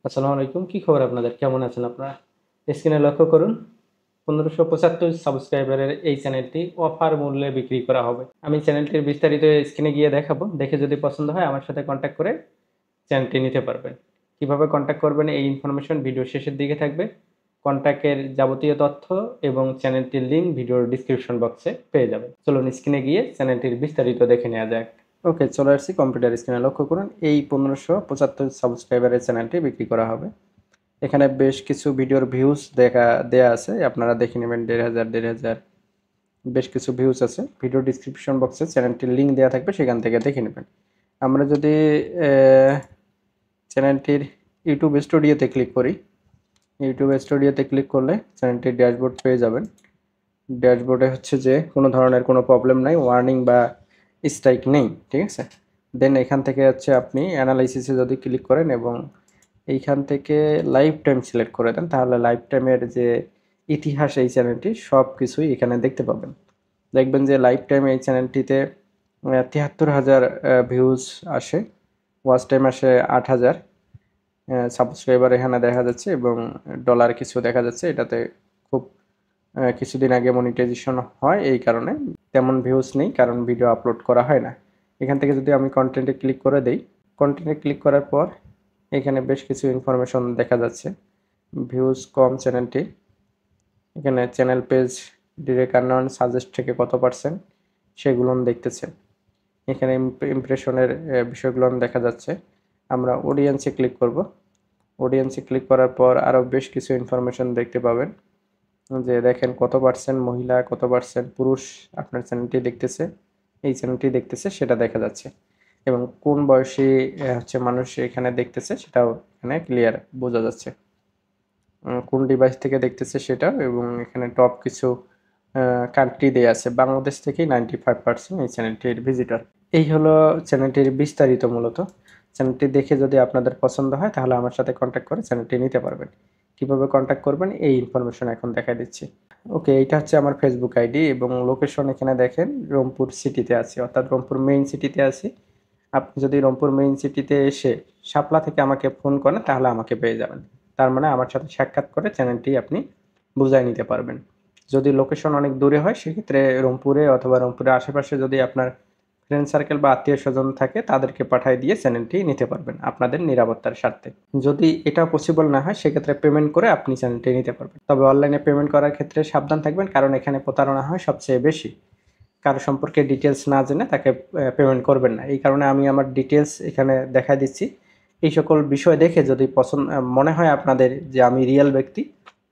আসসালামু আলাইকুম। কি খবর আপনাদের? কেমন আছেন আপনারা? স্ক্রিনে লক্ষ্য করুন ১৫৭৫ সাবস্ক্রাইবারের এই চ্যানেলটি অফার মূল্যে বিক্রি করা হবে। আমি চ্যানেলটির বিস্তারিত স্ক্রিনে গিয়ে দেখাবো। দেখে যদি পছন্দ হয় আমার সাথে কনট্যাক্ট করে চ্যানেলটি নিতে পারবেন। কিভাবে কনট্যাক্ট করবেন এই ইনফরমেশন ভিডিওর শেষের দিকে থাকবে। কনট্যাক্টের যাবতীয় তথ্য এবং চ্যানেলটির লিঙ্ক ভিডিওর ডেসক্রিপশন বক্সে পেয়ে যাবেন। চলুন স্ক্রিনে গিয়ে চ্যানেলটির বিস্তারিত দেখে নেওয়া যাক। ওকে, চলে আসছি কম্পিউটার স্ক্রিনে। লক্ষ্য করুন এই ১৫৭৫ সাবস্ক্রাইবারের চ্যানেলটি বিক্রি করা হবে। এখানে বেশ কিছু ভিডিওর ভিউজ দেয়া আছে, আপনারা দেখে নেবেন। ১,৫০০ বেশ কিছু ভিউজ আছে। ভিডিও ডিসক্রিপশন বক্সে চ্যানেলটির লিঙ্ক দেওয়া থাকবে, সেখান থেকে দেখে নেবেন। আমরা যদি চ্যানেলটির ইউটিউব স্টুডিওতে ক্লিক করি, ইউটিউব স্টুডিওতে ক্লিক করলে চ্যানেলটির ড্যাশবোর্ড পেয়ে যাবেন। ড্যাশবোর্ডে হচ্ছে যে কোনো ধরনের কোনো প্রবলেম নাই, ওয়ার্নিং বা স্ট্রাইক নেই, ঠিক আছে। দেন এখান থেকে হচ্ছে আপনি অ্যানালাইসিসে যদি ক্লিক করেন এবং এইখান থেকে লাইফ টাইম সিলেক্ট করে দেন, তাহলে লাইফ টাইমের যে ইতিহাস এই চ্যানেলটি সব কিছুই এখানে দেখতে পাবেন। দেখবেন যে লাইফ টাইম এই চ্যানেলটিতে ৭৩,০০০ ভিউজ আসে, ওয়াচ টাইম আসে ৮,০০০, সাবস্ক্রাইবার এখানে দেখা যাচ্ছে এবং ডলার কিছু দেখা যাচ্ছে। এটাতে খুব কিছুদিন আগে মনিটাইজেশন হয়, এই কারণে তেমন ভিউজ নেই, কারণ ভিডিও আপলোড করা হয় না। এখান থেকে যদি আমি কন্টেন্টে ক্লিক করে দেই, কন্টেন্টে ক্লিক করার পর এখানে বেশ কিছু ইনফরমেশন দেখা যাচ্ছে। ভিউজ কম চ্যানেলটি, এখানে channel page direct earn suggest থেকে কত পার্সেন্ট সেগুলো দেখতেছে। এখানে ইমপ্রেশনের বিষয়গুলো দেখা যাচ্ছে। আমরা অডিয়েন্সে ক্লিক করব। অডিয়েন্সে ক্লিক করার পর আরও বেশ কিছু ইনফরমেশন দেখতে পাবেন, যে দেখেন কত পার্সেন্ট মহিলা, কত পার্সেন্ট পুরুষ আপনার চ্যানেলটি দেখতেছে, এই চ্যানেলটি দেখতেছে সেটা দেখা যাচ্ছে। এবং কোন বয়সী হচ্ছে মানুষ এখানে দেখতেছে সেটাও এখানে ক্লিয়ার বোঝা যাচ্ছে। কোন ডিভাইস থেকে দেখতেছে সেটা, এবং এখানে টপ কিছু কান্ট্রি দেয়া আছে। বাংলাদেশ থেকেই 95% এই চ্যানেলটির ভিজিটর। এই হলো চ্যানেলটির বিস্তারিত মূলত। চ্যানেলটি দেখে যদি আপনাদের পছন্দ হয় তাহলে আমার সাথে কন্ট্যাক্ট করে চ্যানেলটি নিতে পারবেন। কিভাবে কন্ট্যাক্ট করবেন এই ইনফরমেশন এখন দেখাই দিচ্ছি। ওকে, এইটা হচ্ছে আমার ফেসবুক আইডি এবং লোকেশন এখানে দেখেন রংপুর সিটিতে আছি, অর্থাৎ রংপুর মেইন সিটিতে আছি। আপনি যদি রংপুর মেইন সিটিতে এসে শাপলা থেকে আমাকে ফোন করেন তাহলে আমাকে পেয়ে যাবেন। তার মানে আমার সাথে সাক্ষাৎ করে চ্যানেলটি আপনি বুঝাই নিতে পারবেন। যদি লোকেশন অনেক দূরে হয় সেক্ষেত্রে রংপুরে অথবা রংপুরের আশেপাশে যদি আপনার ফ্রেন্ড সার্কেল বা আত্মীয় স্বজন থাকে তাদেরকে পাঠিয়ে দিয়ে চ্যানেলটি নিতে পারবেন আপনাদের নিরাপত্তার স্বার্থে। যদি এটা পসিবল না হয় সেক্ষেত্রে পেমেন্ট করে আপনি চ্যানেলটি নিতে পারবেন। তবে অনলাইনে পেমেন্ট করার ক্ষেত্রে সাবধান থাকবেন, কারণ এখানে প্রতারণা হয় সবচেয়ে বেশি। কারো সম্পর্কে ডিটেলস না জেনে তাকে পেমেন্ট করবেন না। এই কারণে আমি আমার ডিটেলস এখানে দেখাই দিচ্ছি। এই সকল বিষয় দেখে যদি মনে হয় আপনাদের যে আমি রিয়েল ব্যক্তি,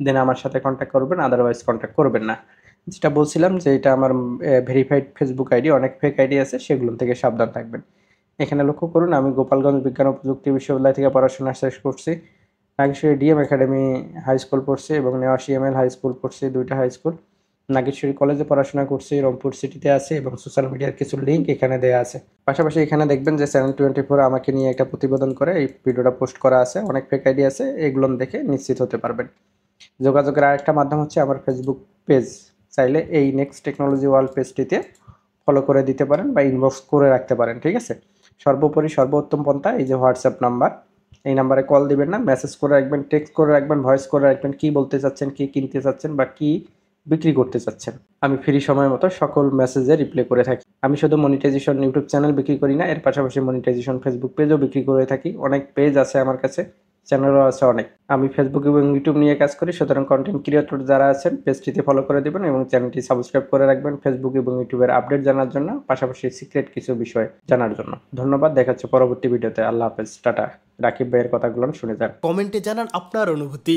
দেন আমার সাথে কন্ট্যাক্ট করবেন, আদারওয়াইজ কন্ট্যাক্ট করবেন না। যেটা বলছিলাম যে এটা আমার ভেরিফাইড ফেসবুক আইডি, অনেক ফেক আইডি আছে, সেগুলো থেকে সাবধান থাকবেন। এখানে লক্ষ্য করুন আমি গোপালগঞ্জ বিজ্ঞান ও প্রযুক্তি বিশ্ববিদ্যালয় থেকে পড়াশোনা শেষ করছি। Nageshwari DM academy high school পড়ছি এবং নেওয়াশি এমএল হাই স্কুল পড়ছি, দুইটা হাই স্কুল। নাগেশ্বরী কলেজে পড়াশোনা করছি, রংপুর সিটিতে আছে এবং সোশ্যাল মিডিয়ার কিছু লিঙ্ক এখানে দেওয়া আছে। পাশাপাশি এখানে দেখবেন যে চ্যানেল 24 আমাকে নিয়ে একটা প্রতিবেদন করে এই ভিডিওটা পোস্ট করা আছে। অনেক ফেক আইডি আছে, এগুলো দেখে নিশ্চিত হতে পারবেন। যোগাযোগের আরেকটা মাধ্যম হচ্ছে আমার ফেসবুক পেজ। চাইলে এই নেক্সট টেকনোলজি ওয়ার্ল্ড পেজটিতে ফলো করে দিতে পারেন বা ইনবক্স করে রাখতে পারেন, ঠিক আছে। সর্বোপরি সর্বোত্তম পন্থা এই যে হোয়াটসঅ্যাপ নাম্বার, এই নাম্বারে কল দিবেন না, মেসেজ করে রাখবেন, টেক্সট করে রাখবেন, ভয়েস করে রাখবেন, কী বলতে চাচ্ছেন, কী কিনতে চাচ্ছেন বা কী বিক্রি করতে চাচ্ছেন। আমি ফ্রি সময় মতো সকল মেসেজে রিপ্লাই করে থাকি। আমি শুধু মনিটাইজেশন ইউটিউব চ্যানেল বিক্রি করি না, এর পাশাপাশি মনিটাইজেশন ফেসবুক পেজও বিক্রি করে থাকি। অনেক পেজ আছে আমার কাছে, চ্যানেলও আছে অনেক। আমি ফেসবুক এবং ইউটিউব নিয়ে কাজ করি, সুতরাং কন্টেন্ট ক্রিয়েটর যারা আছেন পেজটিতে ফলো করে দেবেন এবং চ্যানেলটি সাবস্ক্রাইব করে রাখবেন ফেসবুক এবং ইউটিউবের আপডেট জানার জন্য, পাশাপাশি সিক্রেট কিছু বিষয় জানার জন্য। ধন্যবাদ, দেখা হচ্ছে পরবর্তী ভিডিওতে। আল্লাহ হাফেজ, টাটা। রাকিব ভাইয়ের কথাগুলো শুনে যান। কমেন্টে জানান আপনার অনুভূতি।